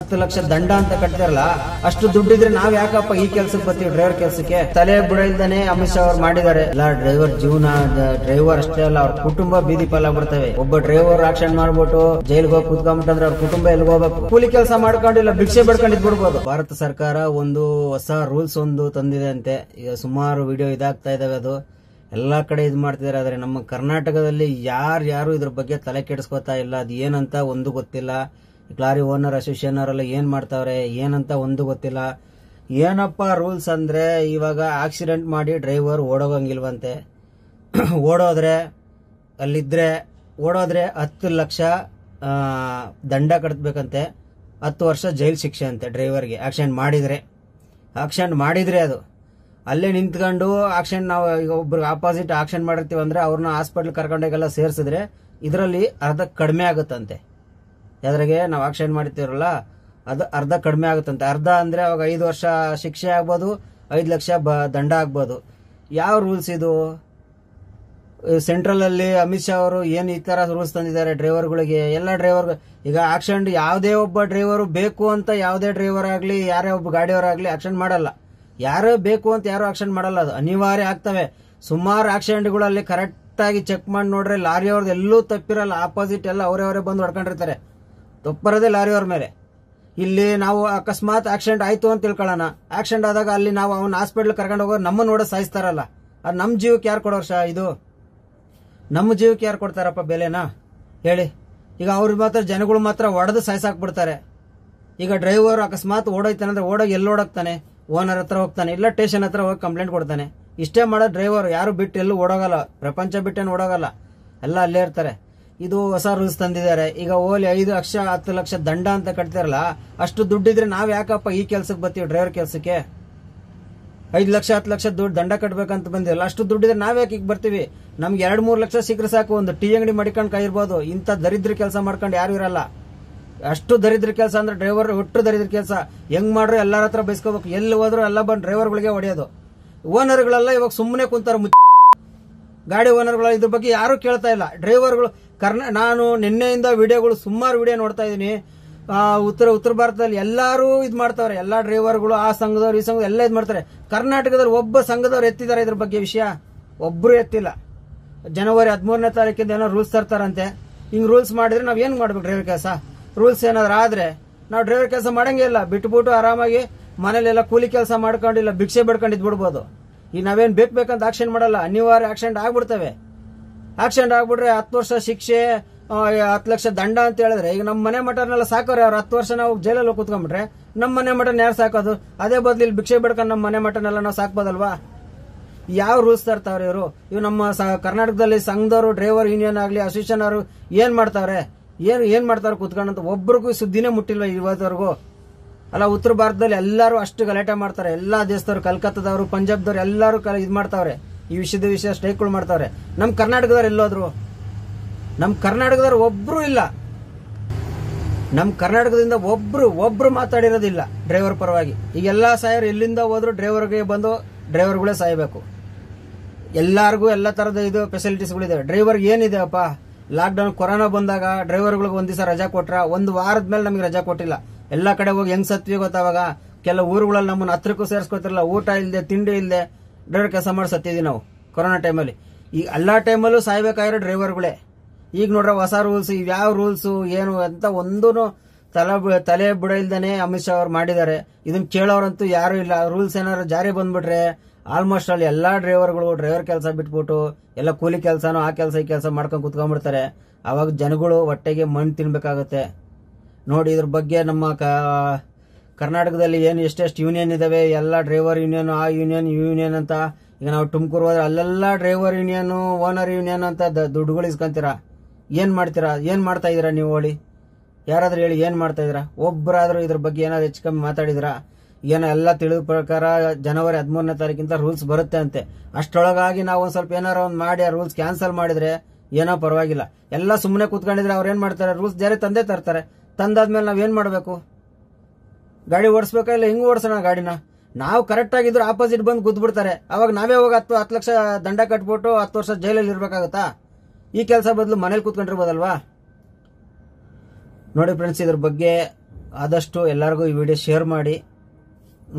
10 ಲಕ್ಷ ದಂಡ ಅಂತ ಕಟ್ತಾರಲ್ಲ, ಅಷ್ಟು ದುಡ್ಡಿದ್ರೆ ನಾವ್ ಯಾಕಪ್ಪ ಈ ಕೆಲ್ಸಕ್ಕೆ ಬರ್ತೀವಿ? ಡ್ರೈವರ್ ಕೆಲ್ಸಕ್ಕೆ ತಲೆ ಬುಡಲ್ದಾನೆ ಅಮಿತ್ ಶಾ ಅವ್ರು ಮಾಡಿದ್ದಾರೆ. ಎಲ್ಲ ಡ್ರೈವರ್ ಜೀವನ, ಡ್ರೈವರ್ ಅಷ್ಟೇ ಅಲ್ಲ, ಅವ್ರ ಕುಟುಂಬ ಬೀದಿ ಪಾಲಾಗ್ಬಿಡ್ತವೆ. ಒಬ್ಬ ಡ್ರೈವರ್ ಆಕ್ಷನ್ ಮಾಡ್ಬಿಟ್ಟು ಜೈಲ್ಗೆ ಹೋಗಿ ಕುತ್ಕೊಂಡ್ಬಿಟ್ಟಂದ್ರೆ ಅವ್ರ ಕುಟುಂಬ ಎಲ್ಲಿಗೆ ಹೋಗ್ಬೇಕು? ಕೂಲಿ ಕೆಲಸ ಮಾಡ್ಕೊಂಡಿಲ್ಲ, ಭಿಕ್ಷೆ ಬೇಡ್ಕೊಂಡಿದ್ ಬಿಡ್ಬೋದು. ಭಾರತ ಸರ್ಕಾರ ಒಂದು ಹೊಸ ರೂಲ್ಸ್ ಒಂದು ತಂದಿದೆ ಅಂತೆ. ಈಗ ಸುಮಾರು ವಿಡಿಯೋ ಇದಾಗ್ತಾ ಇದಾವೆ, ಅದು ಎಲ್ಲಾ ಕಡೆ ಇದು ಮಾಡ್ತಿದ್ದಾರೆ. ಆದ್ರೆ ನಮ್ಮ ಕರ್ನಾಟಕದಲ್ಲಿ ಯಾರು ಇದ್ರ ಬಗ್ಗೆ ತಲೆ ಕೆಡಿಸ್ಕೊತಾ ಇಲ್ಲ. ಅದು ಏನಂತ ಒಂದು ಗೊತ್ತಿಲ್ಲ. ಲಾರಿ ಓನರ್ ಅಸೋಸಿಯೇಷನ್ ಅವರೆಲ್ಲ ಏನ್ ಮಾಡ್ತಾವ್ರೆ ಏನಂತ ಒಂದು ಗೊತ್ತಿಲ್ಲ. ಏನಪ್ಪಾ ರೂಲ್ಸ್ ಅಂದ್ರೆ, ಇವಾಗ ಆಕ್ಸಿಡೆಂಟ್ ಮಾಡಿ ಡ್ರೈವರ್ ಓಡೋಗಂಗಿಲ್ವಂತೆ. ಓಡೋದ್ರೆ 10 ಲಕ್ಷ ದಂಡ ಕಟ್ಬೇಕಂತೆ, 10 ವರ್ಷ ಜೈಲ್ ಶಿಕ್ಷೆ ಅಂತೆ ಡ್ರೈವರ್ಗೆ ಆಕ್ಸಿಡೆಂಟ್ ಮಾಡಿದ್ರೆ. ಅದು ಅಲ್ಲೇ ನಿಂತ್ಕೊಂಡು ಆಕ್ಸಿಡೆಂಟ್, ನಾವು ಈಗ ಒಬ್ರಿಗೆ ಆಪೋಸಿಟ್ ಆಕ್ಸಿಡೆಂಟ್ ಮಾಡಿರ್ತೀವಿ ಅಂದ್ರೆ ಅವ್ರನ್ನ ಹಾಸ್ಪಿಟಲ್ ಕರ್ಕೊಂಡೋಗೆಲ್ಲ ಸೇರಿಸಿದ್ರೆ ಇದರಲ್ಲಿ ಅರ್ಧ ಕಡಿಮೆ ಆಗುತ್ತಂತೆ. ಯಾವ್ದ್ರಾಗೆ ನಾವು ಆಕ್ಸಿಡೆಂಟ್ ಮಾಡ್ತೀವಲ್ಲ ಅದು ಅರ್ಧ ಕಡಿಮೆ ಆಗುತ್ತಂತೆ. ಅರ್ಧ ಅಂದ್ರೆ ಅವಾಗ 5 ವರ್ಷ ಶಿಕ್ಷೆ ಆಗ್ಬೋದು, 5 ಲಕ್ಷ ದಂಡ ಆಗ್ಬೋದು. ಯಾವ ರೂಲ್ಸ್ ಇದು? ಸೆಂಟ್ರಲ್ ಅಲ್ಲಿ ಅಮಿತ್ ಶಾ ಅವರು ಏನ್ ಈ ತರ ರೂಲ್ಸ್ ತಂದಿದ್ದಾರೆ ಡ್ರೈವರ್ಗಳಿಗೆ? ಎಲ್ಲ ಡ್ರೈವರ್ ಈಗ ಆಕ್ಸಿಡೆಂಟ್ ಯಾವುದೇ ಒಬ್ಬ ಡ್ರೈವರ್ ಬೇಕು ಅಂತ ಯಾವುದೇ ಡ್ರೈವರ್ ಆಗ್ಲಿ ಯಾರೇ ಒಬ್ಬ ಗಾಡಿಯವರಾಗ್ಲಿ ಆಕ್ಸಿಡೆಂಟ್ ಮಾಡಲ್ಲ. ಯಾರೋ ಬೇಕು ಅಂತ ಯಾರು ಆಕ್ಸಿಡೆಂಟ್ ಮಾಡಲ್ಲ, ಅದು ಅನಿವಾರ್ಯ ಆಗ್ತವೆ. ಸುಮಾರು ಆಕ್ಸಿಡೆಂಟ್ಗಳಲ್ಲಿ ಕರೆಕ್ಟ್ ಆಗಿ ಚೆಕ್ ಮಾಡಿ ನೋಡ್ರೆ ಲಾರಿ ಅವ್ರದ್ದು ಎಲ್ಲೂ ತಪ್ಪಿರಲ್ಲ, ಆಪೋಸಿಟ್ ಎಲ್ಲ ಅವರೇ ಬಂದು ಹೊಡ್ಕೊಂಡಿರ್ತಾರೆ. ತಪ್ಪರದೇ ಲಾರಿ ಅವ್ರ ಮೇಲೆ. ಇಲ್ಲಿ ನಾವು ಅಕಸ್ಮಾತ್ ಆಕ್ಸಿಡೆಂಟ್ ಆಯ್ತು ಅಂತ ತಿಳ್ಕೊಳ್ಳೋಣ, ಆಕ್ಸಿಡೆಂಟ್ ಆದಾಗ ಅಲ್ಲಿ ನಾವು ಅವ್ನ ಹಾಸ್ಪಿಟಲ್ ಕರ್ಕೊಂಡು ಹೋಗೋ ನಮ್ಮ ನೋಡೋ ಸಾಯಿಸ್ತಾರಲ್ಲ, ಅದು ನಮ್ಮ ಜೀವಕ್ಕೆ ಯಾರು ಕೊಡೋರ್ಷ? ಇದು ನಮ್ಮ ಜೀವಕ್ಕೆ ಯಾರು ಕೊಡ್ತಾರಪ್ಪ ಬೆಲೆನಾ ಹೇಳಿ? ಈಗ ಅವ್ರ ಮಾತ್ರ ಜನಗಳು ಮಾತ್ರ ಹೊಡೆದು ಸಾಯಿಸಾಕ್ಬಿಡ್ತಾರೆ. ಈಗ ಡ್ರೈವರ್ ಅಕಸ್ಮಾತ್ ಓಡೋಯ್ತಾನಂದ್ರೆ ಓಡೋಗಿ ಎಲ್ಲಿ ಓಡೋಗ್ತಾನೆ? ಓನರ್ ಹತ್ರ ಹೋಗ್ತಾನೆ, ಇಲ್ಲ ಸ್ಟೇಷನ್ ಹತ್ರ ಹೋಗಿ ಕಂಪ್ಲೇಂಟ್ ಕೊಡ್ತಾನೆ. ಇಷ್ಟೇ ಮಾಡೋ ಡ್ರೈವರ್, ಯಾರು ಬಿಟ್ಟು ಎಲ್ಲೂ ಓಡೋಗಲ್ಲ, ಪ್ರಪಂಚ ಬಿಟ್ಟೇನು ಓಡೋಗಲ್ಲ, ಎಲ್ಲ ಅಲ್ಲೇ ಇರ್ತಾರೆ. ಇದು ಹೊಸ ರೂಲ್ಸ್ ತಂದಿದ್ದಾರೆ. ಈಗ ಓಲಿ 5 ಲಕ್ಷ 10 ಲಕ್ಷ ದಂಡ ಅಂತ ಕಟ್ತಾರಲ್ಲ, ಅಷ್ಟು ದುಡ್ಡಿದ್ರೆ ನಾವ್ ಯಾಕಪ್ಪ ಈ ಕೆಲ್ಸಕ್ಕೆ ಬರ್ತೀವಿ? ಡ್ರೈವರ್ ಕೆಲ್ಸಕ್ಕೆ 5 ಲಕ್ಷ 10 ಲಕ್ಷ ದುಡ್ಡು ದಂಡ ಕಟ್ಬೇಕಂತ ಬಂದಿರಲ್ಲ, ಅಷ್ಟು ದುಡ್ಡಿದ್ರೆ ನಾವ್ ಯಾಕೆ ಈಗ ಬರ್ತೀವಿ? ನಮ್ಗೆ 2-3 ಲಕ್ಷ ಸಿಕ್ಕರೆ ಸಾಕು, ಒಂದು ಟೀ ಅಂಗಡಿ ಮಡಿಕೊಂಡು ಕಾಯಿರ್ಬೋದು. ಇಂಥ ದರಿದ್ರ ಕೆಲಸ ಮಾಡ್ಕೊಂಡು ಯಾರು ಇರಲ್ಲ. ಅಷ್ಟು ದರಿದ್ರ ಕೆಲಸ ಅಂದ್ರೆ ಡ್ರೈವರ್ ಒಟ್ಟು ದರಿದ್ರ ಕೆಲಸ. ಹೆಂಗ್ ಮಾಡ್ರು ಎಲ್ಲರ ಹತ್ರ ಬೈಸ್ಕೋಬೇಕು, ಎಲ್ಲಿ ಹೋದ್ರು ಎಲ್ಲ ಬಂದು ಡ್ರೈವರ್ಗಳಿಗೆ ಹೊಡೆಯೋದು. ಓನರ್ಗಳೆಲ್ಲ ಇವಾಗ ಸುಮ್ಮನೆ ಕುಂತಾರ, ಗಾಡಿ ಓನರ್ಗಳು ಇದ್ರ ಬಗ್ಗೆ ಯಾರು ಕೇಳ್ತಾ ಇಲ್ಲ. ಡ್ರೈವರ್ಗಳು ನಾನು ನಿನ್ನೆಯಿಂದ ವಿಡಿಯೋಗಳು ಸುಮಾರು ವಿಡಿಯೋ ನೋಡ್ತಾ ಇದೀನಿ. ಉತ್ತರ ಭಾರತದಲ್ಲಿ ಎಲ್ಲಾರು ಇದ್ ಮಾಡ್ತಾವ್ರೆ, ಎಲ್ಲಾ ಡ್ರೈವರ್ಗಳು, ಆ ಸಂಘದವ್ರು ಈ ಸಂಘದವ್ರು ಎಲ್ಲ ಇದ್ ಮಾಡ್ತಾರೆ. ಕರ್ನಾಟಕದಲ್ಲಿ ಒಬ್ಬ ಸಂಘದವ್ರು ಎತ್ತಿದ್ದಾರೆ ಇದ್ರ ಬಗ್ಗೆ ವಿಷಯ? ಒಬ್ರು ಎತ್ತಿಲ್ಲ. ಜನವರಿ 13ನೇ ತಾರೀಕಿಂದ ಏನೋ ರೂಲ್ಸ್ ತರ್ತಾರಂತೆ. ಹಿಂಗ್ ರೂಲ್ಸ್ ಮಾಡಿದ್ರೆ ನಾವ್ ಏನ್ ಮಾಡ್ಬೇಕು? ಡ್ರೈವರ್ ಕೆಲಸ ರೂಲ್ಸ್ ಏನಾದ್ರು ಆದ್ರೆ ನಾವು ಡ್ರೈವರ್ ಕೆಲಸ ಮಾಡಂಗೇ ಇಲ್ಲ, ಬಿಟ್ಬಿಟ್ಟು ಆರಾಮಾಗಿ ಮನೇಲೆಲ್ಲ ಕೂಲಿ ಕೆಲಸ ಮಾಡ್ಕೊಂಡಿಲ್ಲ, ಭಿಕ್ಷೆ ಬೇಡ್ಕೊಂಡಿದ್ ಬಿಡ್ಬೋದು. ಈಗ ನಾವೇನ್ ಬೇಕಂತ ಆಕ್ಷನ್ ಮಾಡಲ್ಲ, ಅನಿವಾರ್ಯ ಆಕ್ಸಿಡೆಂಟ್ ಆಗ್ಬಿಡ್ತವೆ. ಆಕ್ಸಿಡೆಂಟ್ ಆಗ್ಬಿಟ್ರೆ 10 ವರ್ಷ ಶಿಕ್ಷೆ, 10 ಲಕ್ಷ ದಂಡ ಅಂತ ಹೇಳಿದ್ರೆ, ಈಗ ನಮ್ಮ ಮನೆ ಮಟನೆಲ್ಲ ಸಾಕೋರೆ. ಅವ್ರು 10 ವರ್ಷ ನಾವು ಜೈಲಲ್ಲಿ ಕೂತ್ಕೊಂಡ್ಬಿಟ್ರೆ ನಮ್ಮ ಮನೆ ಮಟನ್ ಯಾರು ಸಾಕೋದು? ಅದೇ ಬದ್ಲು ಇಲ್ಲಿ ಭಿಕ್ಷೆ ಬೇಡ್ಕೊಂಡು ನಮ್ಮ ಮನೆ ಮಟನೆಲ್ಲ ನಾವು ಸಾಕ್ಬೋದಲ್ವಾ? ಯಾವ ರೂಲ್ಸ್ ತರ್ತಾವ್ರೆ ಇವರು? ಇವ್ ನಮ್ಮ ಕರ್ನಾಟಕದಲ್ಲಿ ಸಂಘದವರು, ಡ್ರೈವರ್ ಯೂನಿಯನ್ ಆಗ್ಲಿ, ಅಸೋಸಿಯೇಷನ್ ಅವರು ಏನ್ ಮಾಡ್ತಾವ್ರೆ? ಏನ್ ಮಾಡ್ತಾವ್ರೆ ಕೂತ್ಕೊಂಡಂತ? ಒಬ್ರಿಗೂ ಸುದ್ದಿನೇ ಮುಟ್ಟಿಲ್ವ ಇವತ್ತವರೆಗೂ? ಅಲ್ಲ, ಉತ್ತರ ಭಾರತದಲ್ಲಿ ಎಲ್ಲರೂ ಅಷ್ಟು ಗಲಾಟೆ ಮಾಡ್ತಾರೆ. ಎಲ್ಲಾ ದೇಶದವ್ರು, ಕಲ್ಕತ್ತಾದವರು, ಪಂಜಾಬ್ದವ್ರು ಎಲ್ಲರೂ ಇದ್ ಮಾಡ್ತಾವ್ರೆ, ಈ ವಿಷಯ ಸ್ಟ್ರೈಕ್ಗಳು ಮಾಡ್ತಾವ್ರೆ. ನಮ್ ಕರ್ನಾಟಕದವ್ರು ಎಲ್ಲೋದ್ರು? ನಮ್ ಕರ್ನಾಟಕದವ್ರು ಒಬ್ರು ಇಲ್ಲ. ನಮ್ ಕರ್ನಾಟಕದಿಂದ ಒಬ್ರು ಮಾತಾಡಿರೋದಿಲ್ಲ ಡ್ರೈವರ್ ಪರವಾಗಿ. ಈಗ ಎಲ್ಲಾ ಸಾಯರು ಎಲ್ಲಿಂದ ಹೋದ್ರು ಡ್ರೈವರ್ಗೆ ಬಂದು ಡ್ರೈವರ್ಗಳೇ ಸಾಯ್ಬೇಕು. ಎಲ್ಲಾರ್ಗು ಎಲ್ಲ ತರದ ಇದು ಫೆಸಿಲಿಟೀಸ್ಗಳಿದೆ. ಡ್ರೈವರ್ ಏನಿದೆ ಅಪ್ಪ? ಲಾಕ್ಡೌನ್ ಕೊರೋನಾ ಬಂದಾಗ ಡ್ರೈವರ್ಗಳಿಗೆ ಒಂದ್ ದಿವಸ ರಜಾ ಕೊಟ್ರ, ಒಂದು ವಾರದ ಮೇಲೆ ನಮಗೆ ರಜಾ ಕೊಟ್ಟಿಲ್ಲ. ಎಲ್ಲಾ ಕಡೆ ಹೋಗಿ ಹೆಂಗ್ ಸತ್ವಿ ಗೊತ್ತಾವಾಗ? ಕೆಲವು ಊರುಗಳಲ್ಲಿ ನಮ್ಮನ್ನ ಹತ್ರಕ್ಕೂ ಸೇರಿಸ್ಕೊತಿರಲ್ಲ, ಊಟ ಇಲ್ಲದೆ ತಿಂಡಿ ಇಲ್ಲದೆ ಡ್ರೈವರ್ ಕೆಲಸ ಮಾಡಿ ಸತ್ತಿದ್ವಿ ನಾವು ಕೊರೋನಾ ಟೈಮಲ್ಲಿ. ಈಗ ಎಲ್ಲಾ ಟೈಮಲ್ಲೂ ಸಾಯ್ಬೇಕಾಗಿರೋ ಡ್ರೈವರ್ಗಳೇ. ಈಗ ನೋಡ್ರ ಹೊಸ ರೂಲ್ಸ್, ಯಾವ ರೂಲ್ಸ್ ಏನು ಅಂತ ಒಂದೂ ತಲೆ ಬುಡ ಇಲ್ದೇನೆ ಅಮಿತ್ ಶಾ ಅವ್ರು ಮಾಡಿದ್ದಾರೆ. ಇದನ್ನ ಕೇಳೋರಂತೂ ಯಾರು ಇಲ್ಲ. ರೂಲ್ಸ್ ಏನಾದ್ರು ಜಾರಿ ಬಂದ್ಬಿಟ್ರೆ ಆಲ್ಮೋಸ್ಟ್ ಅಲ್ಲಿ ಎಲ್ಲಾ ಡ್ರೈವರ್ಗಳು ಡ್ರೈವರ್ ಕೆಲಸ ಬಿಟ್ಬಿಟ್ಟು ಎಲ್ಲ ಕೂಲಿ ಕೆಲಸನೋ ಆ ಕೆಲಸ ಈ ಕೆಲಸ ಮಾಡ್ಕೊಂಡು ಕುತ್ಕೊಂಡ್ಬಿಡ್ತಾರೆ. ಅವಾಗ ಜನಗಳು ಹೊಟ್ಟೆಗೆ ಮಣ್ಣು ತಿನ್ಬೇಕಾಗತ್ತೆ. ನೋಡಿ, ಇದ್ರ ಬಗ್ಗೆ ನಮ್ಮ ಕರ್ನಾಟಕದಲ್ಲಿ ಏನು ಎಷ್ಟೆಷ್ಟು ಯೂನಿಯನ್ ಇದಾವೆ, ಎಲ್ಲ ಡ್ರೈವರ್ ಯೂನಿಯನ್, ಆ ಯೂನಿಯನ್ ಈ ಯೂನಿಯನ್ ಅಂತ. ಈಗ ನಾವು ತುಮಕೂರು ಹೋದ್ರೆ ಅಲ್ಲೆಲ್ಲ ಡ್ರೈವರ್ ಯೂನಿಯನ್, ಓನರ್ ಯೂನಿಯನ್ ಅಂತ ದುಡ್ಡುಗಳು ಇಸ್ಕೊಂತೀರಾ. ಏನ್ ಮಾಡ್ತೀರಾ? ಏನ್ ಮಾಡ್ತಾ ಇದೀರಾ ನೀವು? ಹೇಳಿ, ಯಾರಾದ್ರೂ ಹೇಳಿ, ಏನ್ ಮಾಡ್ತಾ ಇದೀರಾ? ಒಬ್ಬರಾದ್ರೂ ಇದ್ರ ಬಗ್ಗೆ ಏನಾದ್ರು ಹೆಚ್ಚು ಕಮ್ಮಿ ಮಾತಾಡಿದ್ರಾ? ಏನೋ ಎಲ್ಲ ತಿಳಿದ ಪ್ರಕಾರ ಜನವರಿ 13ನೇ ತಾರೀಕಿಂತ ರೂಲ್ಸ್ ಬರುತ್ತೆ ಅಂತೆ. ಅಷ್ಟೊಳಗಾಗಿ ನಾವು ಒಂದ್ ಸ್ವಲ್ಪ ಏನಾರ ಒಂದ್ ಮಾಡಿ ಆ ರೂಲ್ಸ್ ಕ್ಯಾನ್ಸಲ್ ಮಾಡಿದ್ರೆ ಏನೋ ಪರವಾಗಿಲ್ಲ. ಎಲ್ಲ ಸುಮ್ಮನೆ ಕೂತ್ಕೊಂಡಿದ್ರೆ ಅವ್ರು ಏನ್ ಮಾಡ್ತಾರೆ? ರೂಲ್ಸ್ ಜಾರಿ ತಂದೆ ತರ್ತಾರೆ. ತಂದಾದ್ಮೇಲೆ ನಾವ್ ಏನ್ ಮಾಡ್ಬೇಕು? ಗಾಡಿ ಓಡಿಸ್ಬೇಕಾ? ಇಲ್ಲ ಹಿಂಗ್ ಓಡಿಸೋಣ ಗಾಡಿನ? ನಾವು ಕರೆಕ್ಟ್ ಆಗಿದ್ರು ಆಪೋಸಿಟ್ ಬಂದು ಗುದ್ಬಿಡ್ತಾರೆ. ಅವಾಗ ನಾವೇ ಹೋಗಿ 10 ಲಕ್ಷ ದಂಡ ಕಟ್ಬಿಟ್ಟು 10 ವರ್ಷ ಜೈಲಲ್ಲಿ ಇರ್ಬೇಕಾಗತ್ತಾ? ಈ ಕೆಲಸ ಬದಲು ಮನೇಲಿ ಕೂತ್ಕೊಂಡಿರ್ಬೋದಲ್ವಾ? ನೋಡಿ ಫ್ರೆಂಡ್ಸ್, ಇದ್ರ ಬಗ್ಗೆ ಆದಷ್ಟು ಎಲ್ಲರಿಗೂ ಈ ವಿಡಿಯೋ ಶೇರ್ ಮಾಡಿ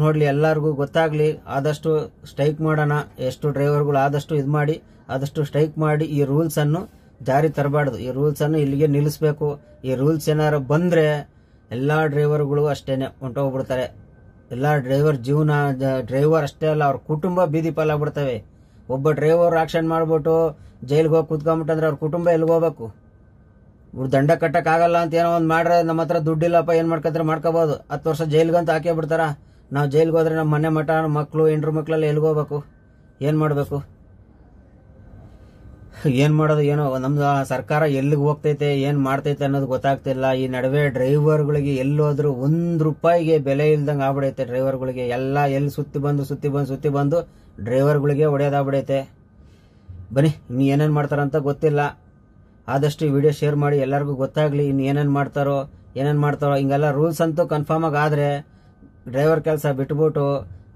ನೋಡ್ಲಿ, ಎಲ್ಲರಿಗೂ ಗೊತ್ತಾಗ್ಲಿ. ಆದಷ್ಟು ಸ್ಟ್ರೈಕ್ ಮಾಡೋಣ. ಎಷ್ಟು ಡ್ರೈವರ್ಗಳು ಆದಷ್ಟು ಇದು ಮಾಡಿ, ಆದಷ್ಟು ಸ್ಟ್ರೈಕ್ ಮಾಡಿ ಈ ರೂಲ್ಸ್ ಅನ್ನು ಜಾರಿ ತರಬಾರ್ದು. ಈ ರೂಲ್ಸ್ ಅನ್ನು ಇಲ್ಲಿಗೆ ನಿಲ್ಲಿಸಬೇಕು. ಈ ರೂಲ್ಸ್ ಏನಾರು ಬಂದ್ರೆ ಎಲ್ಲಾ ಡ್ರೈವರ್ಗಳು ಅಷ್ಟೇನೆ ಹೊಂಟೋಗ್ಬಿಡ್ತಾರೆ. ಎಲ್ಲಾ ಡ್ರೈವರ್ ಜೀವನ, ಡ್ರೈವರ್ ಅಷ್ಟೇ ಅಲ್ಲ ಅವ್ರ ಕುಟುಂಬ ಬೀದಿ ಪಾಲಾಗ್ಬಿಡ್ತವೆ. ಒಬ್ಬ ಡ್ರೈವರ್ ಆಕ್ಷನ್ ಮಾಡ್ಬಿಟ್ಟು ಜೈಲ್ಗೆ ಹೋಗಿ ಕೂತ್ಕೊಂಡ್ಬಿಟ್ಟಂದ್ರೆ ಅವ್ರ ಕುಟುಂಬ ಎಲ್ಲಿಗೆ ಹೋಗ್ಬೇಕು? ದಂಡ ಕಟ್ಟಕ್ ಆಗಲ್ಲ ಅಂತ ಏನೋ ಒಂದ್ ಮಾಡ್ರೆ ನಮ್ಮ ಹತ್ರ ದುಡ್ಡಿಲ್ಲಪ್ಪ, ಏನ್ ಮಾಡ್ಕೊಂಡ್ರೆ ಮಾಡ್ಕೋಬಹುದು. 10 ವರ್ಷ ಜೈಲ್ಗಂತ ಹಾಕೇ ಬಿಡ್ತಾರ. ನಾವು ಜೈಲ್ಗೆ ಹೋದ್ರೆ ನಮ್ಮ ಮನೆ ಮಠ ಮಕ್ಕಳು ಹೆಂಡ್ರು ಮಕ್ಳೆಲ್ಲ ಎಲ್ಲಿಗೆ ಹೋಗ್ಬೇಕು? ಏನ್ ಮಾಡ್ಬೇಕು? ಏನ್ ಮಾಡೋದು ಏನೋ. ನಮ್ದು ಸರ್ಕಾರ ಎಲ್ಲಿಗೆ ಹೋಗ್ತೈತೆ, ಏನ್ ಮಾಡ್ತೈತೆ ಅನ್ನೋದು ಗೊತ್ತಾಗ್ತಿಲ್ಲ. ಈ ನಡುವೆ ಡ್ರೈವರ್ಗಳಿಗೆ ಎಲ್ಲೋದ್ರು ₹1 ಬೆಲೆ ಇಲ್ದಂಗೆ ಆಗ್ಬಿಡೈತೆ. ಡ್ರೈವರ್ಗಳಿಗೆ ಎಲ್ಲ ಎಲ್ಲಿ ಸುತ್ತಿ ಬಂದು ಡ್ರೈವರ್ಗಳಿಗೆ ಹೊಡೆಯೋದಾಗ್ಬಿಡೈತೆ. ಬನ್ನಿ, ಇನ್ನು ಏನೇನ್ ಮಾಡ್ತಾರಂತ ಗೊತ್ತಿಲ್ಲ. ಆದಷ್ಟು ಈ ವಿಡಿಯೋ ಶೇರ್ ಮಾಡಿ, ಎಲ್ಲರಿಗೂ ಗೊತ್ತಾಗ್ಲಿ ಇನ್ನು ಏನೇನ್ ಮಾಡ್ತಾರೋ. ಹಿಂಗೆಲ್ಲ ರೂಲ್ಸ್ ಅಂತೂ ಕನ್ಫರ್ಮ್ ಆದ್ರೆ ಡ್ರೈವರ್ ಕೆಲಸ ಬಿಟ್ಬಿಟ್ಟು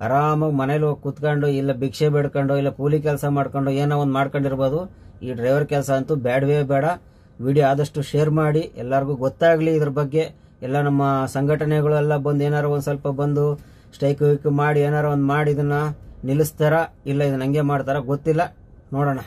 ಆರಾಮಾಗಿ ಮನೇಲಿ ಹೋಗಿ ಕುತ್ಕೊಂಡು, ಇಲ್ಲ ಭಿಕ್ಷೆ ಬೇಡ್ಕೊಂಡು, ಇಲ್ಲ ಕೂಲಿ ಕೆಲಸ ಮಾಡ್ಕೊಂಡು ಏನೋ ಒಂದು ಮಾಡ್ಕೊಂಡಿರ್ಬೋದು. ಈ ಡ್ರೈವರ್ ಕೆಲಸ ಅಂತೂ ಬೇಡವೇ ಬೇಡ. ವಿಡಿಯೋ ಆದಷ್ಟು ಶೇರ್ ಮಾಡಿ, ಎಲ್ಲರಿಗೂ ಗೊತ್ತಾಗ್ಲಿ ಇದ್ರ ಬಗ್ಗೆ. ಎಲ್ಲ ನಮ್ಮ ಸಂಘಟನೆಗಳು ಎಲ್ಲ ಬಂದು ಏನಾರು ಒಂದ್ ಸ್ವಲ್ಪ ಬಂದು ಸ್ಟ್ರೈಕ್ ಮಾಡಿ ಏನಾರು ಒಂದು ಮಾಡಿ ಇದನ್ನ ನಿಲ್ಲಿಸ್ತಾರ, ಇಲ್ಲ ಇದನ್ನ ಹಂಗೆ ಮಾಡ್ತಾರ ಗೊತ್ತಿಲ್ಲ, ನೋಡೋಣ.